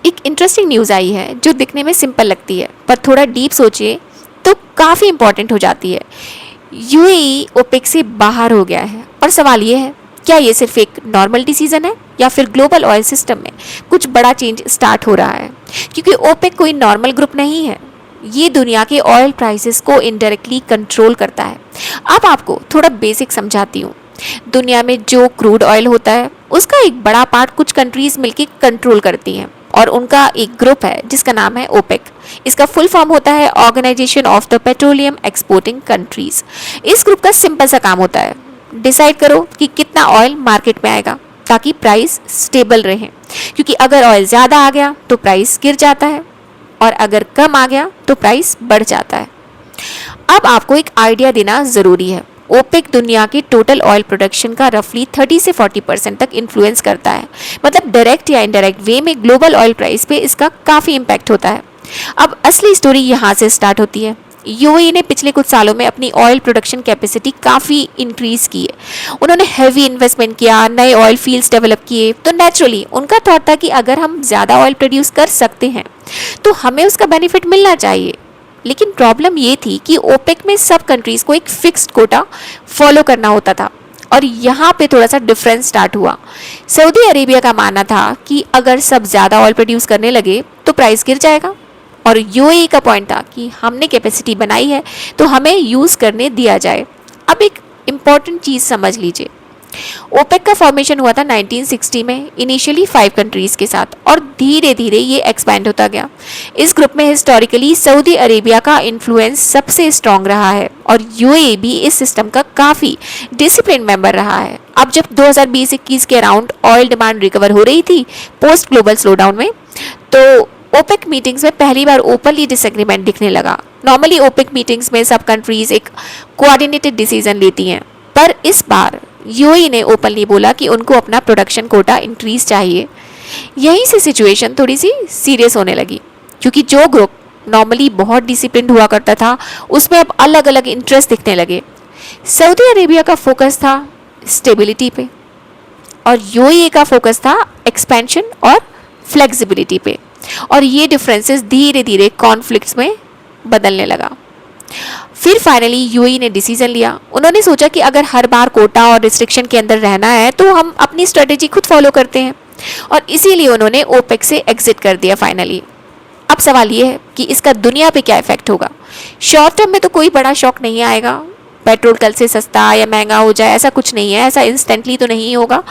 एक interesting news आई है जो दिखने में सिंपल लगती है पर थोड़ा डीप सोचिए तो काफ़ी इंपॉर्टेंट हो जाती है। यूएई ओपेक से बाहर हो गया है और सवाल ये है, क्या ये सिर्फ एक नॉर्मल डिसीजन है या फिर ग्लोबल ऑयल सिस्टम में कुछ बड़ा चेंज स्टार्ट हो रहा है? क्योंकि ओपेक कोई नॉर्मल ग्रुप नहीं है, ये दुनिया के ऑयल प्राइसेस को इनडायरेक्टली कंट्रोल करता है। अब आपको थोड़ा बेसिक समझाती हूँ। दुनिया में जो क्रूड ऑयल होता है उसका एक बड़ा पार्ट कुछ कंट्रीज मिलकर कंट्रोल करती हैं और उनका एक ग्रुप है जिसका नाम है ओपेक। इसका फुल फॉर्म होता है organisation of the petroleum exporting countries. इस ग्रुप का सिंपल सा काम होता है, डिसाइड करो कि कितना ऑयल मार्केट में आएगा ताकि प्राइस स्टेबल रहे, क्योंकि अगर ऑयल ज़्यादा आ गया तो प्राइस गिर जाता है और अगर कम आ गया तो प्राइस बढ़ जाता है। अब आपको एक आइडिया देना ज़रूरी है। ओपेक दुनिया के टोटल ऑयल प्रोडक्शन का रफली 30 से 40% तक इन्फ्लुएंस करता है, मतलब डायरेक्ट या इनडायरेक्ट वे में ग्लोबल ऑयल प्राइस पे इसका काफ़ी इम्पैक्ट होता है। अब असली स्टोरी यहाँ से स्टार्ट होती है। यूएई ने पिछले कुछ सालों में अपनी ऑयल प्रोडक्शन कैपेसिटी काफ़ी इंक्रीज की है। उन्होंने हैवी इन्वेस्टमेंट किया, नए ऑयल फील्ड्स डेवलप किए, तो नेचुरली उनका थॉट था कि अगर हम ज़्यादा ऑयल प्रोड्यूस कर सकते हैं तो हमें उसका बेनिफिट मिलना चाहिए। लेकिन प्रॉब्लम ये थी कि ओपेक में सब कंट्रीज़ को एक फिक्स्ड कोटा फॉलो करना होता था और यहाँ पे थोड़ा सा डिफरेंस स्टार्ट हुआ। सऊदी अरेबिया का मानना था कि अगर सब ज़्यादा ऑयल प्रोड्यूस करने लगे तो प्राइस गिर जाएगा, और यूएई का पॉइंट था कि हमने कैपेसिटी बनाई है तो हमें यूज़ करने दिया जाए। अब एक इम्पॉर्टेंट चीज़ समझ लीजिए, ओपेक का फॉर्मेशन हुआ था 1960 में, इनिशियली 5 कंट्रीज़ के साथ, और धीरे धीरे ये एक्सपैंड होता गया। इस ग्रुप में हिस्टोरिकली सऊदी अरेबिया का इन्फ्लुएंस सबसे स्ट्रॉन्ग रहा है और यूएई भी इस सिस्टम का काफ़ी डिसिप्लिन मेंबर रहा है। अब जब 2020-21 के अराउंड ऑयल डिमांड रिकवर हो रही थी पोस्ट ग्लोबल स्लोडाउन में, तो ओपेक मीटिंग्स में पहली बार ओपनली डिसएग्रीमेंट दिखने लगा। नॉर्मली ओपेक मीटिंग्स में सब कंट्रीज़ एक कोऑर्डिनेटेड डिसीजन लेती हैं, पर इस बार यूएई ने ओपनली बोला कि उनको अपना प्रोडक्शन कोटा इंक्रीज चाहिए। यहीं से सिचुएशन थोड़ी सी सीरियस होने लगी, क्योंकि जो ग्रुप नॉर्मली बहुत डिसिप्लिन हुआ करता था उसमें अब अलग अलग इंटरेस्ट दिखने लगे। सऊदी अरेबिया का फोकस था स्टेबिलिटी पे और यूएई का फोकस था एक्सपेंशन और फ्लेक्सिबिलिटी पे, और ये डिफरेंसेस धीरे धीरे कॉन्फ्लिक्ट्स में बदलने लगा। फिर फाइनली यूएई ने डिसीजन लिया। उन्होंने सोचा कि अगर हर बार कोटा और रिस्ट्रिक्शन के अंदर रहना है तो हम अपनी स्ट्रेटेजी खुद फॉलो करते हैं, और इसीलिए उन्होंने ओपेक से एग्जिट कर दिया फाइनली। अब सवाल ये है कि इसका दुनिया पे क्या इफेक्ट होगा। शॉर्ट टर्म में तो कोई बड़ा शॉक नहीं आएगा, पेट्रोल कल से सस्ता या महंगा हो जाए ऐसा कुछ नहीं है, ऐसा इंस्टेंटली तो नहीं होगा।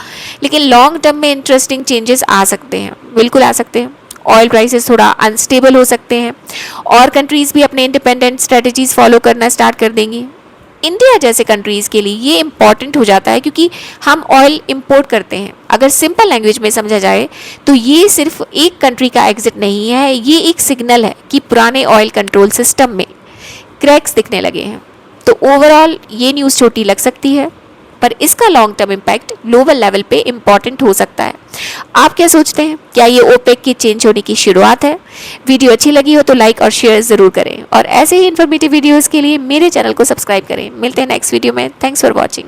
लेकिन लॉन्ग टर्म में इंटरेस्टिंग चेंजेस आ सकते हैं, बिल्कुल आ सकते हैं। ऑयल प्राइसेस थोड़ा अनस्टेबल हो सकते हैं और कंट्रीज़ भी अपने इंडिपेंडेंट स्ट्रेटजीज फॉलो करना स्टार्ट कर देंगी। इंडिया जैसे कंट्रीज़ के लिए ये इम्पॉर्टेंट हो जाता है क्योंकि हम ऑयल इंपोर्ट करते हैं। अगर सिंपल लैंग्वेज में समझा जाए तो ये सिर्फ एक कंट्री का एग्जिट नहीं है, ये एक सिग्नल है कि पुराने ऑयल कंट्रोल सिस्टम में क्रैक्स दिखने लगे हैं। तो ओवरऑल ये न्यूज़ छोटी लग सकती है, पर इसका long term impact global level पे इम्पॉर्टेंट हो सकता है। आप क्या सोचते हैं, क्या ये ओपेक की चेंज होने की शुरुआत है? वीडियो अच्छी लगी हो तो लाइक और शेयर ज़रूर करें, और ऐसे ही इन्फॉर्मेटिव वीडियोस के लिए मेरे चैनल को सब्सक्राइब करें। मिलते हैं नेक्स्ट वीडियो में। Thanks for watching.